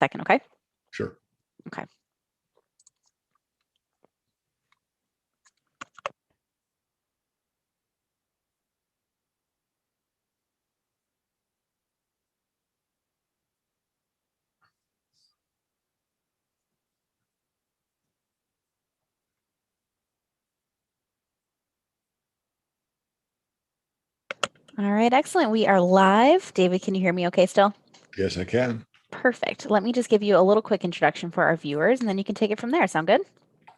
second, okay? Sure. Okay. All right, excellent. We are live. David, can you hear me okay still? Yes, I can. Perfect. Let me just give you a little quick introduction for our viewers, and then you can take it from there. Sound good?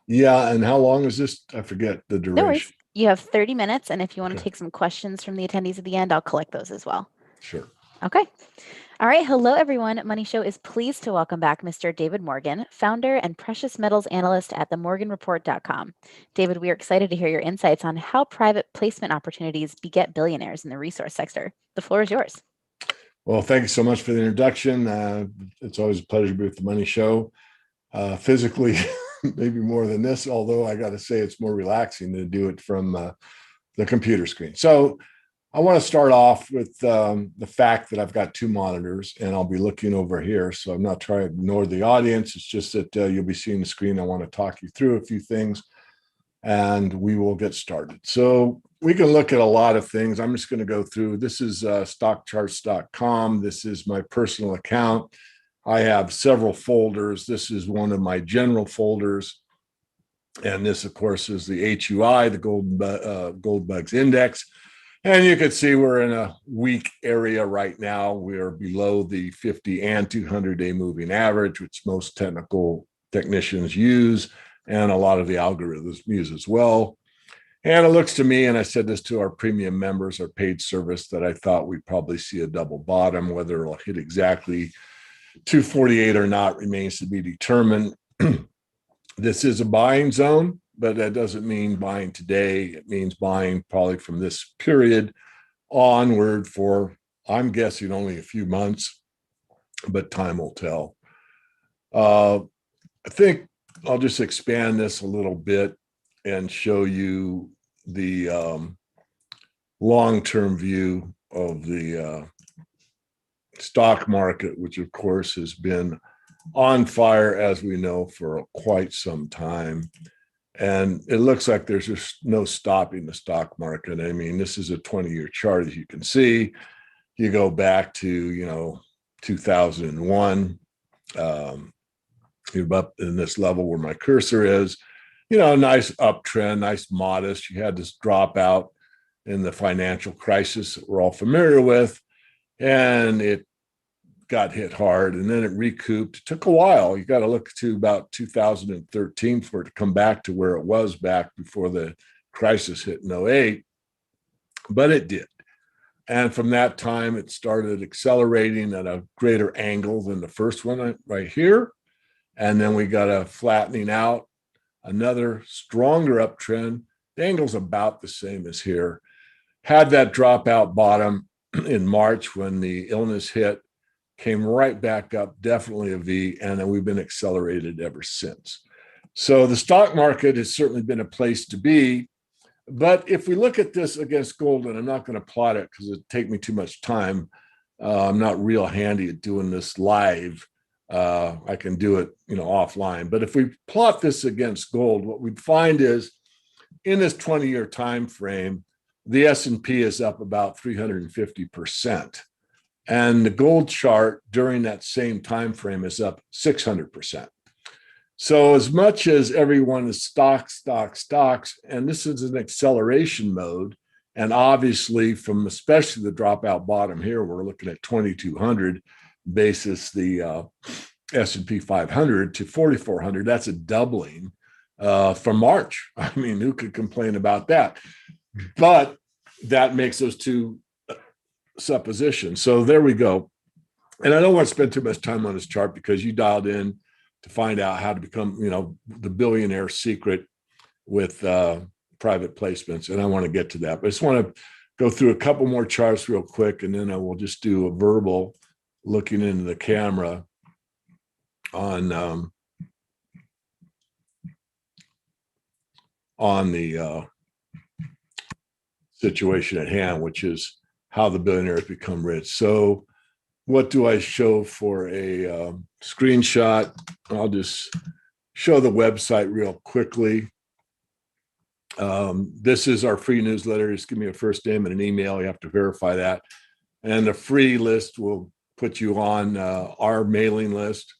Yeah, and how long is this? I forget the duration. No worries. You have 30 minutes, and if you want to Okay. take some questions from the attendees at the end, I'll collect those as well. Sure. Okay. All right. Hello, everyone. Money Show is pleased to welcome back Mr. David Morgan, founder and precious metals analyst at themorganreport.com. David, we are excited to hear your insights on how private placement opportunities beget billionaires in the resource sector. The floor is yours. Well, thank you so much for the introduction. It's always a pleasure to be with the Money Show. Physically, maybe more than this, although I got to say it's more relaxing to do it from the computer screen. So I want to start off with the fact that I've got two monitors and I'll be looking over here. So I'm not trying to ignore the audience. It's just that you'll be seeing the screen. I want to talk you through a few things and we will get started. So we can look at a lot of things. I'm just going to go through. This is stockcharts.com. This is my personal account. I have several folders. This is one of my general folders. And this, of course, is the HUI, the Gold Bugs Index. And you can see we're in a weak area right now. We're below the 50 and 200-day moving average, which most technical technicians use, and a lot of the algorithms use as well. And it looks to me, and I said this to our premium members, our paid service, that I thought we'd probably see a double bottom. Whether it'll hit exactly 248 or not remains to be determined. This is a buying zone, but that doesn't mean buying today. It means buying probably from this period onward for, I'm guessing, only a few months, but time will tell. I think I'll just expand this a little bit and show you the long-term view of the stock market, which of course has been on fire, as we know, for quite some time. And it looks like there's just no stopping the stock market. I mean, this is a 20-year chart, as you can see. You go back to, 2001, you're up in this level where my cursor is, nice uptrend, nice modest. You had this dropout in the financial crisis that we're all familiar with, and it got hit hard, and then it recouped. It took a while. You got to look to about 2013 for it to come back to where it was back before the crisis hit in 08, but it did. And from that time, it started accelerating at a greater angle than the first one right here. And then we got a flattening out, another stronger uptrend. The angle's about the same as here. Had that dropout bottom in March when the illness hit, came right back up, definitely a V, and then we've been accelerated ever since. So the stock market has certainly been a place to be. But if we look at this against gold, and I'm not going to plot it because it'd take me too much time. I'm not real handy at doing this live. I can do it, offline. But if we plot this against gold, what we'd find is in this 20-year time frame, the S&P is up about 350%. And the gold chart during that same time frame is up 600%. So as much as everyone is stocks, and this is an acceleration mode, and obviously from especially the dropout bottom here, we're looking at 2,200 basis the S&P 500 to 4,400. That's a doubling from March. I mean, who could complain about that? But that makes those two supposition. So there we go. And I don't want to spend too much time on this chart because you dialed in to find out how to become, the billionaire secret with private placements. And I want to get to that. But I just want to go through a couple more charts real quick, and then I will just do a verbal looking into the camera on the situation at hand, which is how the billionaires become rich. So what do I show for a screenshot? I'll just show the website real quickly. This is our free newsletter. Just give me a first name and an email. You have to verify that. And the free list will put you on our mailing list.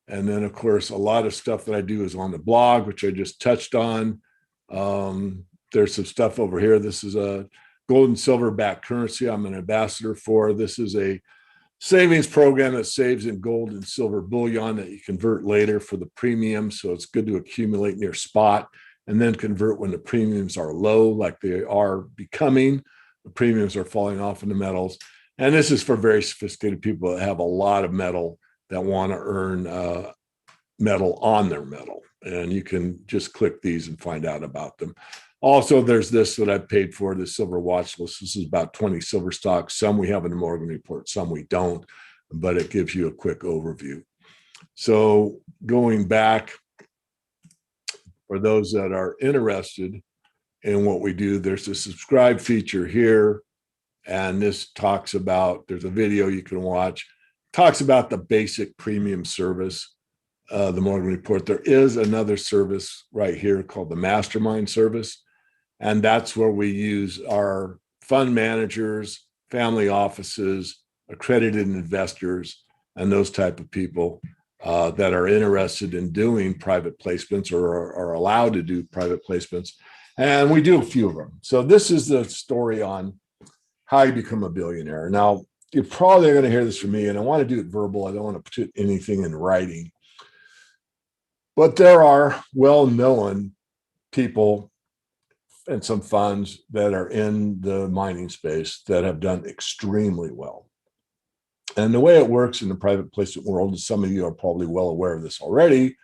And then, of course, a lot of stuff that I do is on the blog, which I just touched on. There's some stuff over here. This is a gold and silver backed currency I'm an ambassador for. This is a savings program that saves in gold and silver bullion that you convert later for the premium. So it's good to accumulate near spot and then convert when the premiums are low, like they are becoming. The premiums are falling off in the metals. And this is for very sophisticated people that have a lot of metal that want to earn metal on their metal. And you can just click these and find out about them. Also, there's this that I paid for, the silver watch list. This is about 20 silver stocks. Some we have in the Morgan report, some we don't, but it gives you a quick overview. So going back, for those that are interested in what we do, there's a subscribe feature here. And this talks about, there's a video you can watch, talks about the basic premium service, the Morgan report. There is another service right here called the mastermind service. And that's where we use our fund managers, family offices, accredited investors, and those type of people that are interested in doing private placements or are allowed to do private placements. And we do a few of them. So this is the story on how you become a billionaire. Now, you're probably going to hear this from me, and I want to do it verbal. I don't want to put anything in writing. But there are well-known people and some funds that are in the mining space that have done extremely well. And the way it works in the private placement world is, some of you are probably well aware of this already,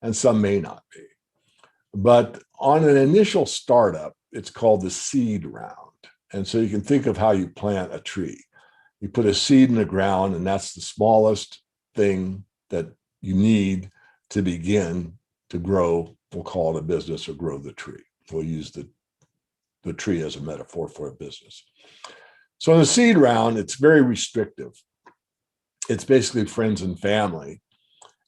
and some may not be. But on an initial startup, it's called the seed round. And so you can think of how you plant a tree. You put a seed in the ground, and that's the smallest thing that you need to begin to grow. We'll call it a business, or grow the tree. We'll use the tree as a metaphor for a business. So in the seed round, it's very restrictive. It's basically friends and family.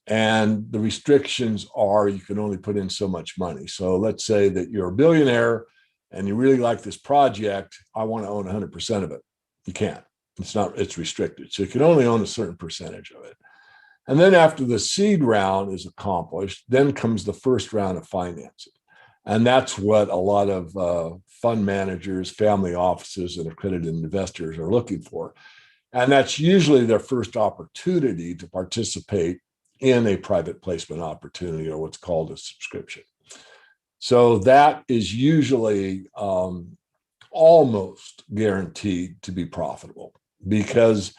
And the restrictions are, you can only put in so much money. So let's say that you're a billionaire and you really like this project. I want to own 100% of it. You can't. It's restricted. So you can only own a certain percentage of it. And then after the seed round is accomplished, then comes the first round of financing. And that's what a lot of fund managers, family offices, and accredited investors are looking for. And that's usually their first opportunity to participate in a private placement opportunity, or what's called a subscription. So that is usually almost guaranteed to be profitable, because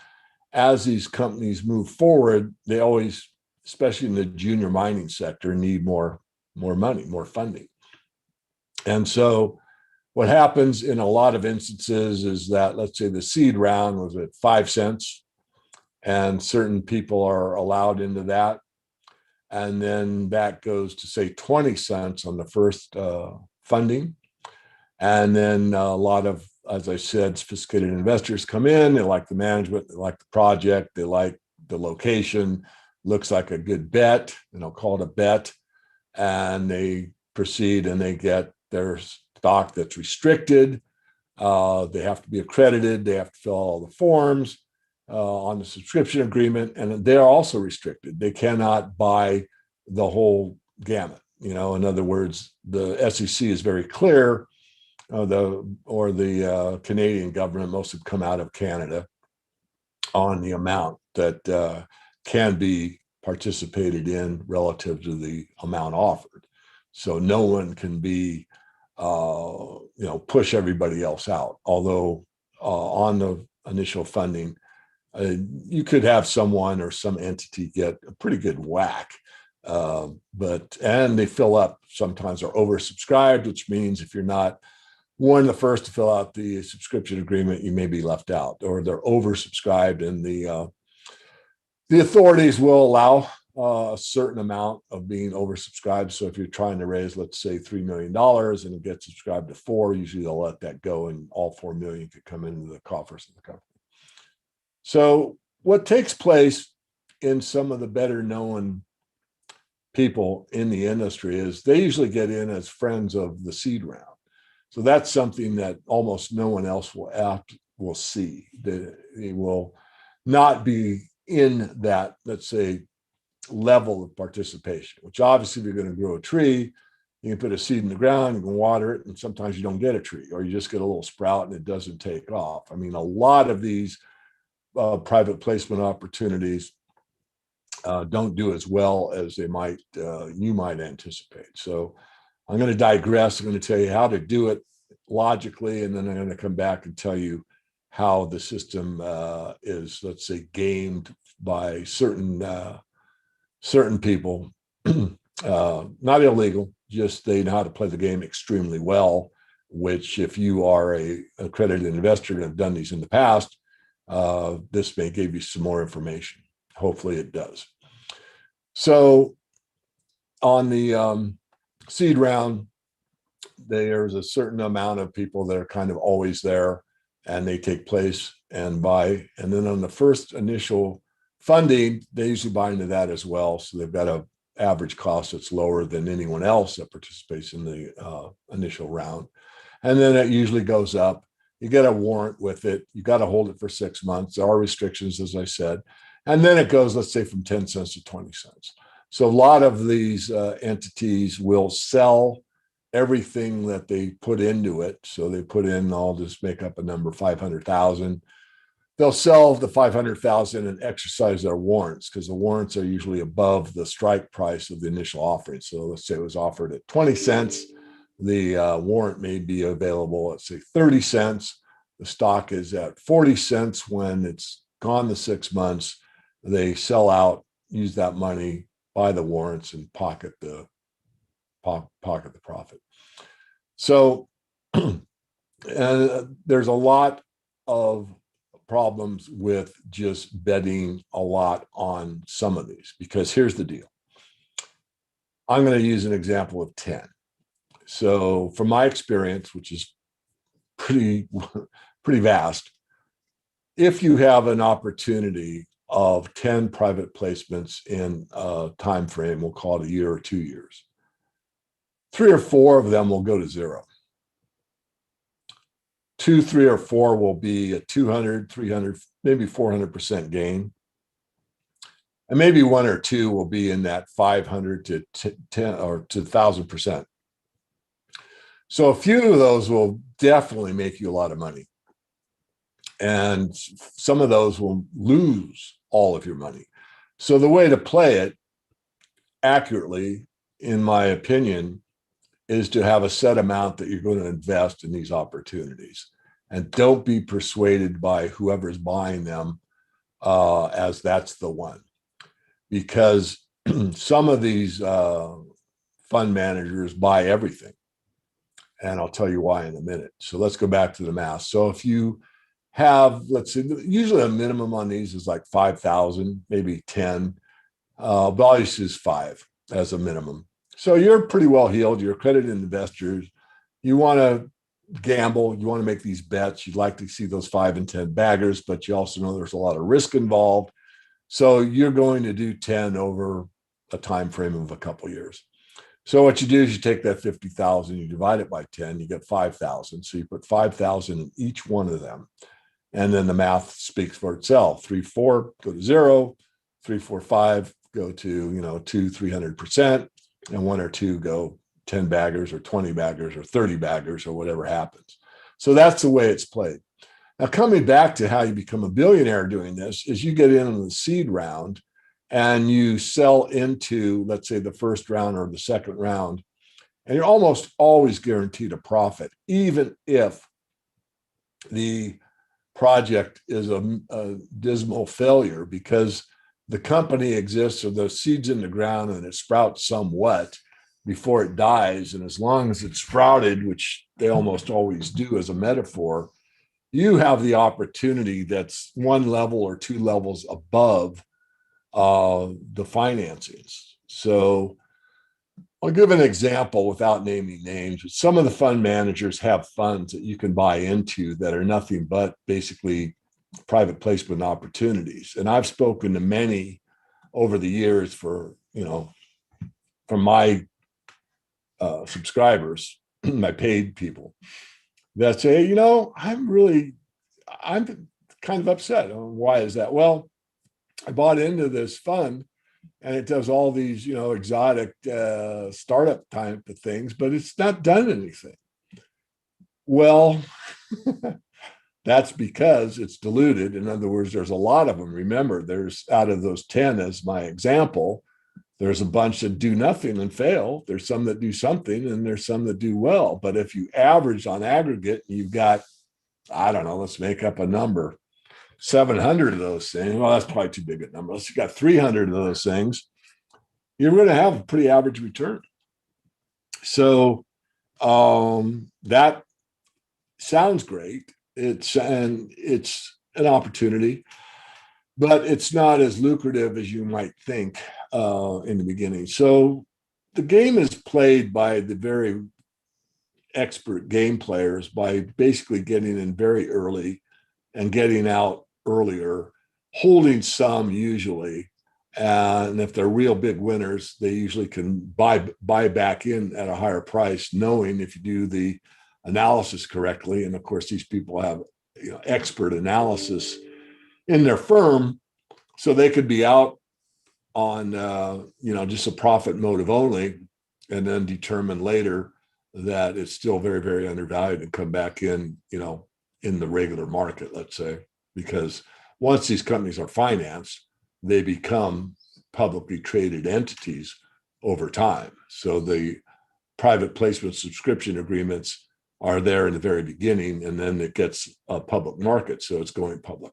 as these companies move forward, they always, especially in the junior mining sector, need more money, more funding. And so what happens in a lot of instances is that, let's say the seed round was at 5 cents, and certain people are allowed into that. And then that goes to, say, 20 cents on the first funding. And then a lot of, as I said, sophisticated investors come in. They like the management, they like the project, they like the location, looks like a good bet, and I'll call it a bet. And they proceed and they get their stock that's restricted. They have to be accredited. They have to fill all the forms on the subscription agreement, and they're also restricted. They cannot buy the whole gamut. In other words, the SEC is very clear, the Canadian government, most have come out of Canada, on the amount that can be participated in relative to the amount offered. So no one can be, push everybody else out. Although on the initial funding, you could have someone or some entity get a pretty good whack, and they fill up, sometimes are oversubscribed, which means if you're not one of the first to fill out the subscription agreement, you may be left out, or they're oversubscribed, and the authorities will allow a certain amount of being oversubscribed. So if you're trying to raise, let's say, $3 million and it gets subscribed to 4, usually they'll let that go, and all 4 million could come into the coffers of the company. So what takes place in some of the better known people in the industry is they usually get in as friends of the seed round. So that's something that almost no one else will see. They will not be in that, let's say, level of participation, which obviously if you're going to grow a tree, you can put a seed in the ground, you can water it, and sometimes you don't get a tree, or you just get a little sprout and it doesn't take off. I mean, a lot of these private placement opportunities don't do as well as you might anticipate. So I'm going to digress. I'm going to tell you how to do it logically, and then I'm going to come back and tell you how the system is, let's say, gamed by certain people, not illegal, just they know how to play the game extremely well, which if you are a accredited investor and have done these in the past, this may give you some more information. Hopefully it does. So on the seed round, there's a certain amount of people that are kind of always there, and they take place and buy. And then on the first initial funding, they usually buy into that as well. So they've got an average cost that's lower than anyone else that participates in the initial round. And then it usually goes up. You get a warrant with it. You got to hold it for 6 months. There are restrictions, as I said. And then it goes, let's say, from 10 cents to 20 cents. So a lot of these entities will sell everything that they put into it. So they put in, I'll just make up a number, 500,000. They'll sell the 500,000 and exercise their warrants, because the warrants are usually above the strike price of the initial offering. So let's say it was offered at 20 cents. The warrant may be available at, say, 30 cents. The stock is at 40 cents when it's gone the 6 months. They sell out, use that money, buy the warrants, and pocket the profit. So there's a lot of problems with just betting a lot on some of these, because here's the deal. I'm going to use an example of 10. So from my experience, which is pretty vast, if you have an opportunity of 10 private placements in a time frame, we'll call it a year or 2 years, 3 or 4 of them will go to zero. 2, 3, or 4 will be a 200, 300, maybe 400% gain. And maybe 1 or 2 will be in that 500 to 10 or to 1,000%. So a few of those will definitely make you a lot of money. And some of those will lose all of your money. So the way to play it accurately, in my opinion, is to have a set amount that you're going to invest in these opportunities. And don't be persuaded by whoever's buying them as that's the one. Because some of these fund managers buy everything. And I'll tell you why in a minute. So let's go back to the math. So if you have, let's say, usually a minimum on these is like 5,000, maybe 10. But I'll use 5 as a minimum. So you're pretty well heeled. You're accredited investors. You want to gamble. You want to make these bets. You'd like to see those 5 and 10 baggers, but you also know there's a lot of risk involved. So you're going to do 10 over a time frame of a couple of years. So what you do is you take that 50,000, you divide it by 10, you get 5,000. So you put 5,000 in each one of them. And then the math speaks for itself. 3, 4 go to zero, 3, 4, 5 go to 200, 300%, and 1 or 2 go 10 baggers or 20 baggers or 30 baggers or whatever happens. So that's the way it's played. Now, coming back to how you become a billionaire doing this is you get in on the seed round and you sell into, let's say, the first round or the second round, and you're almost always guaranteed a profit, even if the project is a dismal failure, because the company exists, or the seed's in the ground and it sprouts somewhat before it dies. And as long as it's sprouted, which they almost always do as a metaphor, you have the opportunity that's 1 level or 2 levels above the financings. So I'll give an example without naming names. Some of the fund managers have funds that you can buy into that are nothing but basically private placement opportunities. And I've spoken to many over the years from my subscribers, my paid people that say, I'm kind of upset. Why is that? Well, I bought into this fund and it does all these, exotic startup type of things, but it's not done anything. Well, that's because it's diluted. In other words, there's a lot of them. Remember, there's out of those 10 as my example, there's a bunch that do nothing and fail. There's some that do something and there's some that do well. But if you average on aggregate, you've got, I don't know, let's make up a number, 700 of those things. Well, that's probably too big a number. Let's you got 300 of those things. You're going to have a pretty average return. So that sounds great. It's an opportunity, but it's not as lucrative as you might think in the beginning. So the game is played by the very expert game players by basically getting in very early and getting out earlier, holding some usually. And if they're real big winners, they usually can buy back in at a higher price, knowing if you do the analysis correctly. And of course, these people have expert analysis in their firm, so they could be out on just a profit motive only, and then determine later that it's still very, very undervalued and come back in the regular market, let's say, because once these companies are financed, they become publicly traded entities over time. So the private placement subscription agreements are there in the very beginning, and then it gets a public market, so it's going public.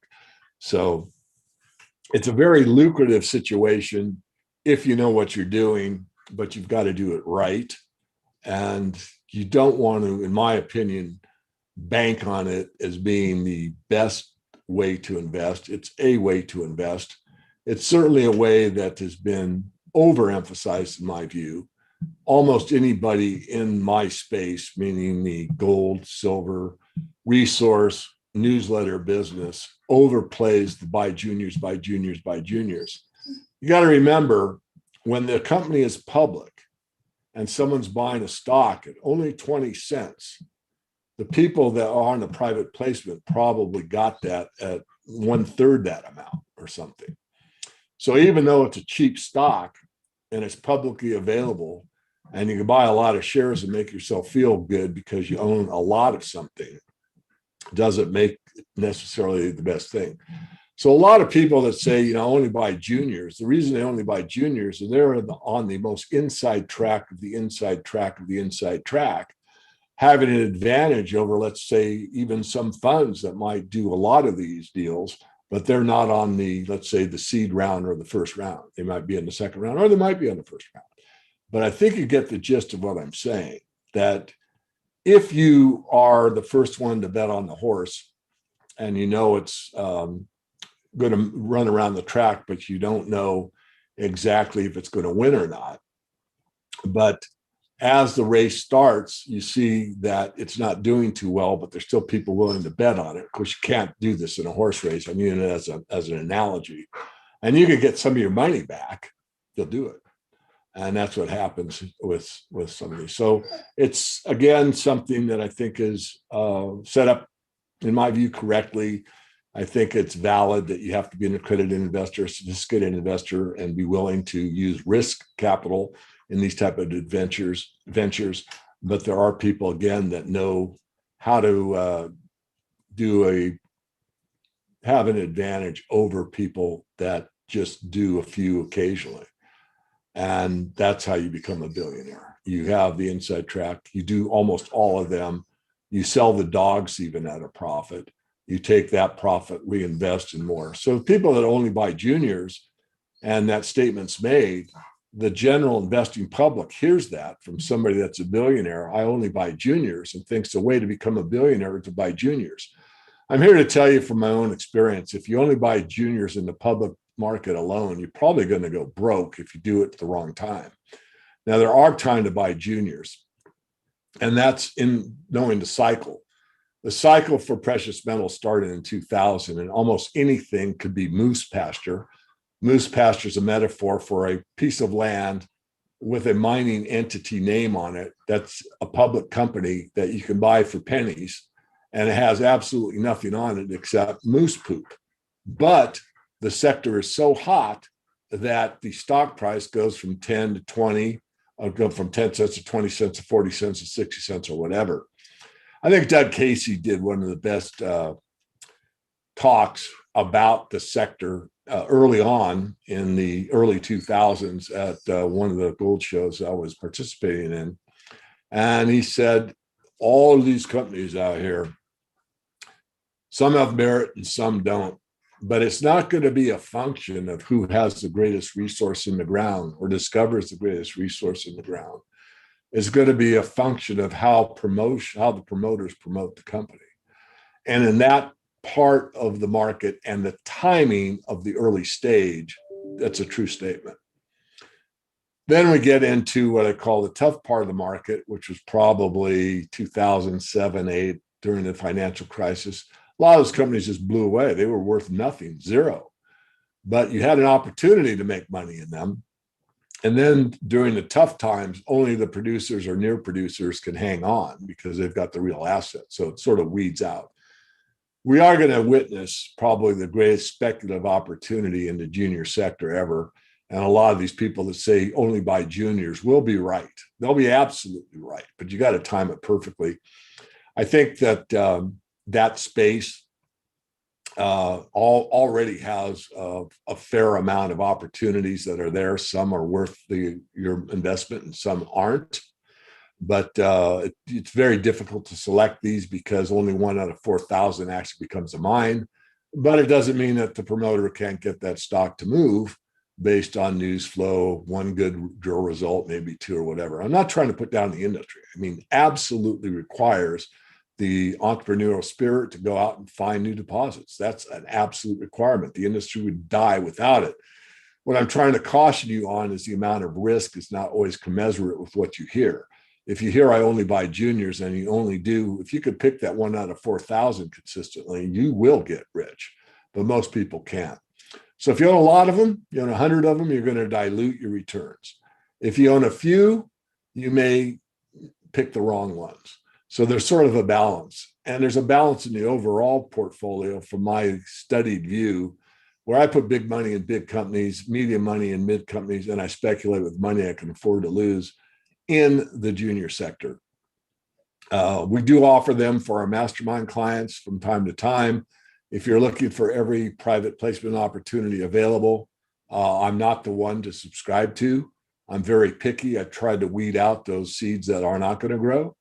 So it's a very lucrative situation if you know what you're doing, but you've got to do it right. And you don't want to, in my opinion, bank on it as being the best way to invest. It's a way to invest. It's certainly a way that has been overemphasized in my view. Almost anybody in my space, meaning the gold, silver, resource, newsletter business, overplays the buy juniors, buy juniors, buy juniors. You got to remember, when the company is public and someone's buying a stock at only 20 cents, the people that are on the private placement probably got that at 1/3 that amount or something. So even though it's a cheap stock and it's publicly available and you can buy a lot of shares and make yourself feel good because you own a lot of something, doesn't make necessarily the best thing. So a lot of people that say, only buy juniors, the reason they only buy juniors is they're on the most inside track of the inside track of the inside track, having an advantage over, let's say, even some funds that might do a lot of these deals, but they're not on the, let's say, the seed round or the first round. They might be in the second round or they might be on the first round. But I think you get the gist of what I'm saying, that if you are the first one to bet on the horse and it's going to run around the track, but you don't know exactly if it's going to win or not. But as the race starts, you see that it's not doing too well, but there's still people willing to bet on it. Of course, you can't do this in a horse race. I mean it as an analogy. And you can get some of your money back, you'll do it. And that's what happens with somebody. So it's, again, something that I think is set up, in my view, correctly. I think it's valid that you have to be an accredited investor, sophisticated investor, and be willing to use risk capital in these type of ventures. But there are people, again, that know how to have an advantage over people that just do a few occasionally. And that's how you become a billionaire. You have the inside track. You do almost all of them. You sell the dogs even at a profit. You take that profit, reinvest in more. So people that only buy juniors, and that statement's made, the general investing public hears that from somebody that's a billionaire. I only buy juniors, and thinks the way to become a billionaire is to buy juniors. I'm here to tell you from my own experience, if you only buy juniors in the public market alone, you're probably going to go broke if you do it at the wrong time. Now, there are time to buy juniors, and that's in knowing the cycle. The cycle for precious metals started in 2000, and almost anything could be moose pasture. Moose pasture is a metaphor for a piece of land with a mining entity name on it that's a public company that you can buy for pennies, and it has absolutely nothing on it except moose poop. But the sector is so hot that the stock price goes from 10 to 20, or go from 10 cents to 20 cents to 40 cents to 60 cents or whatever. I think Doug Casey did one of the best talks about the sector early on in the early 2000s at one of the gold shows I was participating in. And he said, all of these companies out here, some have merit and some don't, but it's not going to be a function of who has the greatest resource in the ground or discovers the greatest resource in the ground. It's going to be a function of how the promoters promote the company. And in that part of the market and the timing of the early stage, that's a true statement. Then we get into what I call the tough part of the market, which was probably 2007, 8, during the financial crisis. A lot of those companies just blew away. They were worth nothing, zero. But you had an opportunity to make money in them. And then during the tough times, only the producers or near producers can hang on because they've got the real asset. So it sort of weeds out. We are going to witness probably the greatest speculative opportunity in the junior sector ever. And a lot of these people that say only buy juniors will be right. They'll be absolutely right, but you got to time it perfectly. I think that that space already has a fair amount of opportunities that are there. Some are worth your investment and some aren't. But it's very difficult to select these because only 1 out of 4,000 actually becomes a mine. But it doesn't mean that the promoter can't get that stock to move based on news flow, one good drill result, maybe 2 or whatever. I'm not trying to put down the industry. I mean, absolutely requires the entrepreneurial spirit to go out and find new deposits. That's an absolute requirement. The industry would die without it. What I'm trying to caution you on is the amount of risk is not always commensurate with what you hear. If you hear I only buy juniors and you only do, if you could pick that 1 out of 4,000 consistently, you will get rich, but most people can't. So if you own a lot of them, you own 100 of them, you're going to dilute your returns. If you own a few, you may pick the wrong ones. So there's sort of a balance. And there's a balance in the overall portfolio from my studied view, where I put big money in big companies, medium money in mid companies, and I speculate with money I can afford to lose in the junior sector. We do offer them for our mastermind clients from time to time. If you're looking for every private placement opportunity available, I'm not the one to subscribe to. I'm very picky. I tried to weed out those seeds that are not going to grow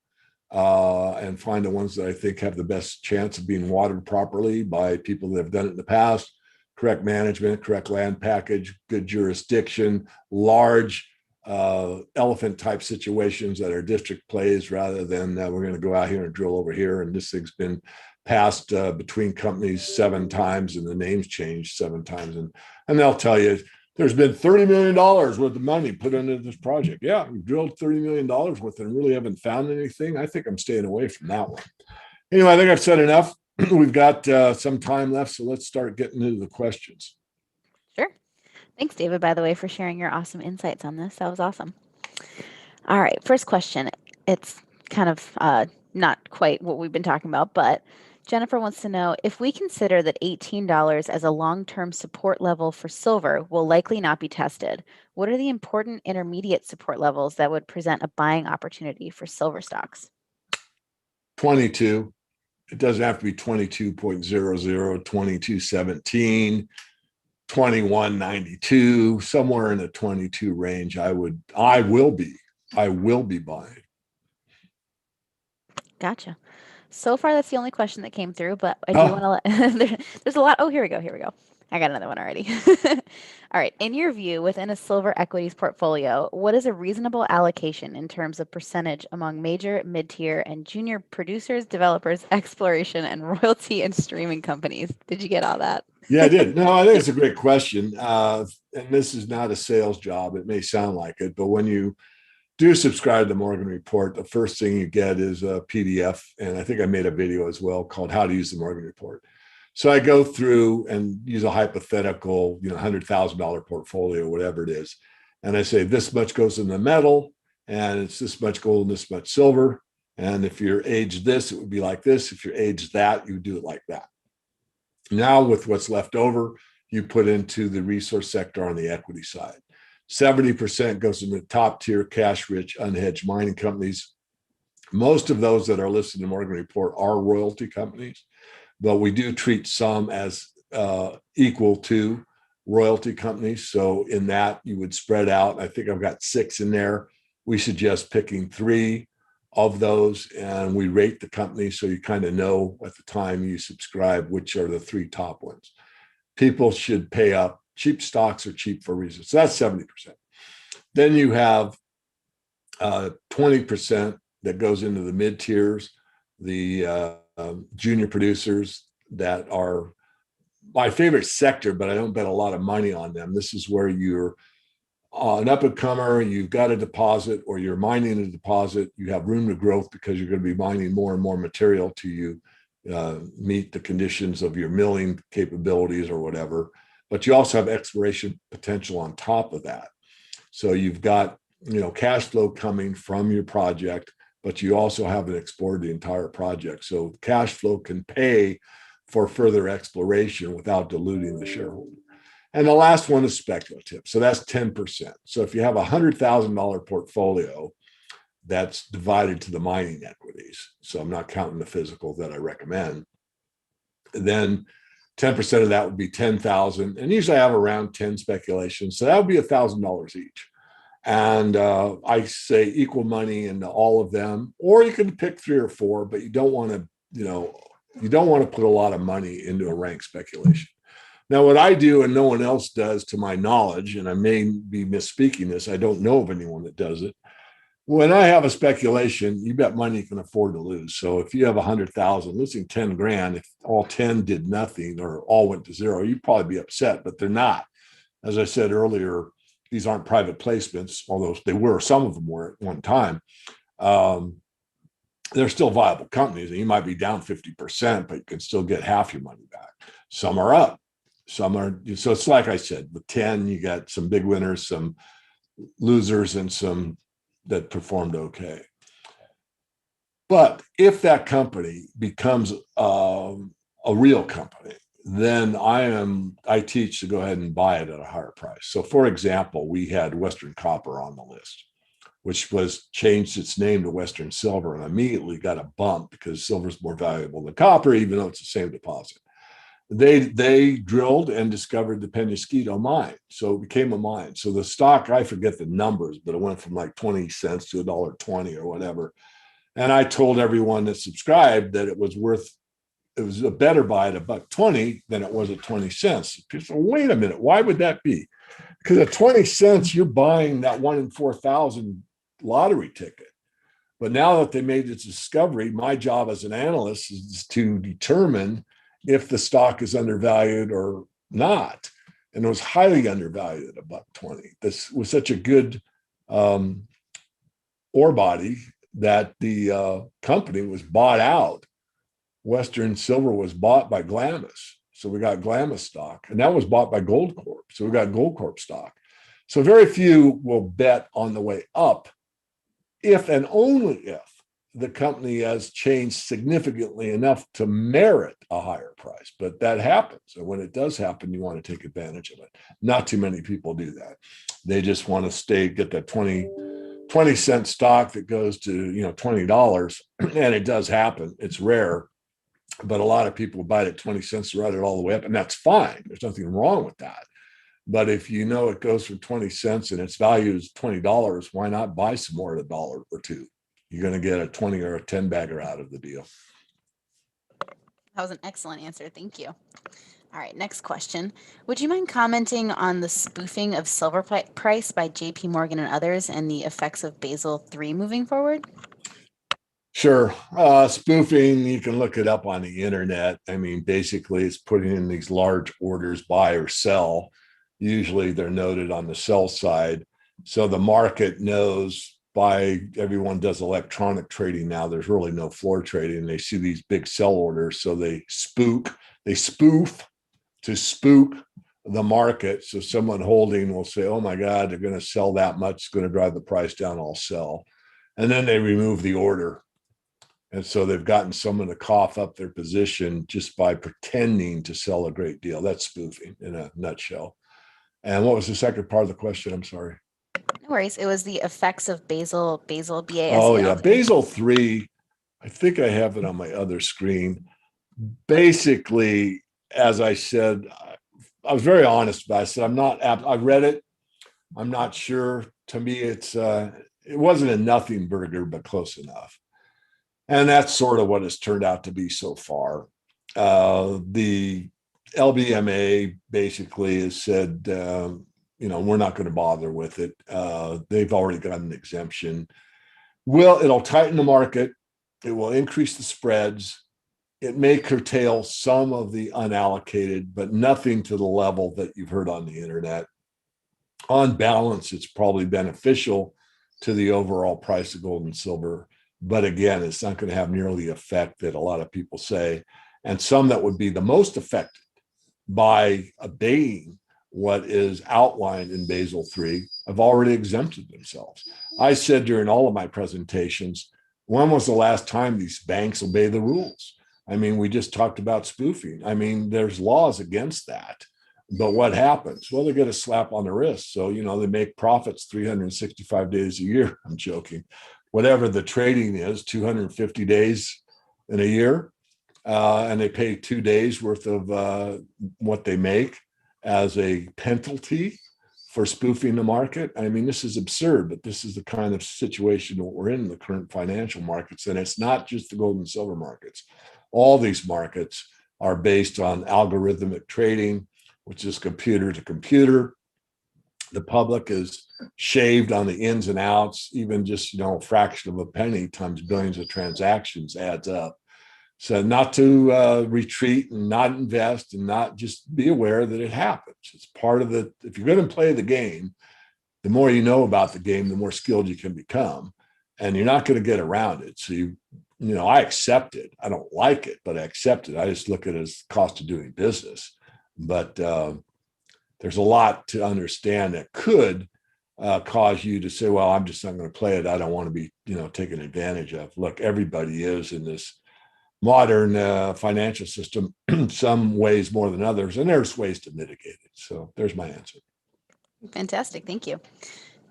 and find the ones that I think have the best chance of being watered properly by people that have done it in the past. Correct management, correct land package, good jurisdiction, large elephant type situations that are district plays rather than we're going to go out here and drill over here. And this thing's been passed between companies 7 times and the name's changed 7 times. And they'll tell you there's been $30 million worth of money put into this project. Yeah, we've drilled $30 million worth and really haven't found anything. I think I'm staying away from that one. Anyway, I think I've said enough. We've got some time left, so let's start getting into the questions. Sure. Thanks, David, by the way, for sharing your awesome insights on this. That was awesome. All right, first question. It's kind of not quite what we've been talking about, but Jennifer wants to know if we consider that $18 as a long-term support level for silver will likely not be tested. What are the important intermediate support levels that would present a buying opportunity for silver stocks? 22. It doesn't have to be 22.00, 22.17, 21.92, somewhere in the 22 range. I will be buying. Gotcha. So far, that's the only question that came through, but I do want to let, there's a lot. Oh, here we go. I got another one already. All right. In your view, within a silver equities portfolio, what is a reasonable allocation in terms of percentage among major, mid-tier, and junior producers, developers, exploration, and royalty and streaming companies? Did you get all that? Yeah, I did. No, I think it's a great question. And this is not a sales job. It may sound like it, but when you do subscribe to the Morgan Report. The first thing you get is a PDF. And I think I made a video as well called How to Use the Morgan Report. So I go through and use a hypothetical, $100,000 portfolio, whatever it is. And I say, this much goes in the metal, and it's this much gold and this much silver. And if you're aged this, it would be like this. If you're aged that, you would do it like that. Now, with what's left over, you put into the resource sector on the equity side. 70% goes into top tier, cash rich, unhedged mining companies. Most of those that are listed in the Morgan Report are royalty companies, but we do treat some as equal to royalty companies. So in that, you would spread out. I think I've got 6 in there. We suggest picking 3 of those, and we rate the company so you kind of know at the time you subscribe which are the 3 top ones. People should pay up. Cheap stocks are cheap for a reason. So that's 70%. Then you have 20% that goes into the mid tiers, the junior producers that are my favorite sector, but I don't bet a lot of money on them. This is where you're an up-and-comer, you've got a deposit, or you're mining a deposit, you have room to growth because you're going to be mining more and more material till you meet the conditions of your milling capabilities or whatever. But you also have exploration potential on top of that. So you've got, cash flow coming from your project, but you also haven't explored the entire project. So cash flow can pay for further exploration without diluting the shareholder. And the last one is speculative. So that's 10%. So if you have a $100,000 portfolio that's divided to the mining equities, so I'm not counting the physical that I recommend, then 10% of that would be 10,000. And usually I have around 10 speculations. So that would be $1,000 each. And I say equal money into all of them, or you can pick 3 or 4, but you don't want to, you don't want to put a lot of money into a rank speculation. Now, what I do and no one else does to my knowledge, and I may be misspeaking this, I don't know of anyone that does it. When I have a speculation, you bet money you can afford to lose. So if you have 100,000, losing 10 grand, if all 10 did nothing or all went to zero, you'd probably be upset, but they're not. As I said earlier, these aren't private placements, although they were, some of them were at one time. They're still viable companies, and you might be down 50%, but you can still get half your money back. Some are up. Some are, so it's like I said, with 10, you got some big winners, some losers, and some that performed okay. But if that company becomes a real company, then I teach to go ahead and buy it at a higher price. So for example, we had Western Copper on the list, which was changed its name to Western Silver, and immediately got a bump because silver is more valuable than copper, even though it's the same deposit. They drilled and discovered the Penasquito mine. So it became a mine. So the stock, I forget the numbers, but it went from like 20 cents to $1.20 or whatever. And I told everyone that subscribed that it was a better buy at $1.20 than it was at 20 cents. People said, wait a minute, why would that be? Because at 20 cents, you're buying that 1 in 4,000 lottery ticket. But now that they made this discovery, my job as an analyst is to determine if the stock is undervalued or not. And it was highly undervalued at $1.20. This was such a good ore body that the company was bought out. Western Silver was bought by Glamis. So we got Glamis stock, and that was bought by Goldcorp. So we got Goldcorp stock. So very few will bet on the way up if and only if the company has changed significantly enough to merit a higher price. But that happens. And when it does happen, you want to take advantage of it. Not too many people do that. They just want to get that 20 cent stock that goes to $20. And it does happen. It's rare. But a lot of people buy it at 20 cents to ride it all the way up. And that's fine. There's nothing wrong with that. But if you know it goes for 20 cents and its value is $20, why not buy some more at $1 or $2? You're going to get a 20 or a 10 bagger out of the deal. That was an excellent answer. Thank you. All right, next question. Would you mind commenting on the spoofing of silver price by JP Morgan and others and the effects of Basel III moving forward? Sure. Spoofing, you can look it up on the internet. I mean, basically, it's putting in these large orders, buy or sell. Usually they're noted on the sell side. So the market knows everyone does electronic trading now. There's really no floor trading. They see these big sell orders, so they spoof to spook the market. So someone holding will say, oh my God, they're going to sell that much. It's going to drive the price down. I'll sell. And then they remove the order. And so they've gotten someone to cough up their position just by pretending to sell a great deal. That's spoofing in a nutshell. And what was the second part of the question? I'm sorry. No worries. It was the effects of Basel, BASEL. Oh, yeah. Basel 3. I think I have it on my other screen. Basically, as I said, I was very honest about it. I said, I read it. I'm not sure. To me, it wasn't a nothing burger, but close enough. And that's sort of what it's turned out to be so far. The LBMA basically has said, we're not going to bother with it. They've already got an exemption. It'll tighten the market. It will increase the spreads. It may curtail some of the unallocated, but nothing to the level that you've heard on the internet. On balance, it's probably beneficial to the overall price of gold and silver. But again, it's not going to have nearly the effect that a lot of people say. And some that would be the most affected by obeying what is outlined in Basel III have already exempted themselves. I said during all of my presentations, when was the last time these banks obey the rules? I mean, we just talked about spoofing. I mean, there's laws against that. But what happens? Well, they get a slap on the wrist. So, they make profits 365 days a year. I'm joking. Whatever the trading is, 250 days in a year. And they pay 2 days worth of what they make as a penalty for spoofing the market. I mean, this is absurd, but this is the kind of situation that we're in the current financial markets. And it's not just the gold and silver markets. All these markets are based on algorithmic trading, which is computer to computer. The public is shaved on the ins and outs. Even just, a fraction of a penny times billions of transactions adds up. So not to retreat and not invest and not just be aware that it happens. It's part of if you're going to play the game, the more you know about the game, the more skilled you can become. And you're not going to get around it. So I accept it. I don't like it, but I accept it. I just look at it as cost of doing business. But there's a lot to understand that could cause you to say, well, I'm just not going to play it. I don't want to be, taken advantage of. Look, everybody is in this modern financial system, some ways more than others, and there's ways to mitigate it. So there's my answer. Fantastic. Thank you.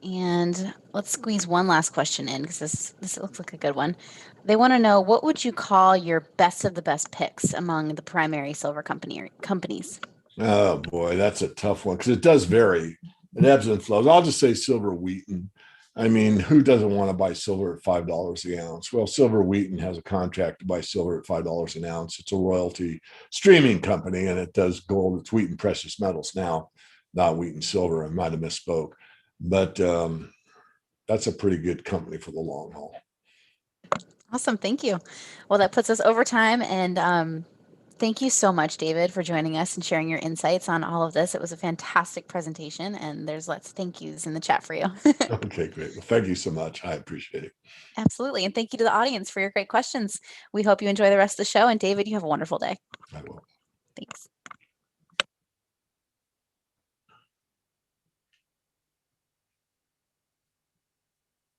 And let's squeeze one last question in because this looks like a good one. They want to know, what would you call your best of the best picks among the primary silver companies? Oh boy, that's a tough one because it does vary. It ebbs and flows. I'll just say Silver Wheaton. I mean, who doesn't want to buy silver at $5 the ounce? Well, Silver Wheaton has a contract to buy silver at $5 an ounce. It's a royalty streaming company, and it does gold. It's Wheaton Precious Metals now, not Wheaton Silver. I might have misspoke. But that's a pretty good company for the long haul. Awesome. Thank you. Well, that puts us over time. And thank you so much, David, for joining us and sharing your insights on all of this. It was a fantastic presentation, and there's lots of thank yous in the chat for you. Okay, great. Well, thank you so much. I appreciate it. Absolutely. And thank you to the audience for your great questions. We hope you enjoy the rest of the show. And David, you have a wonderful day. I will. Thanks.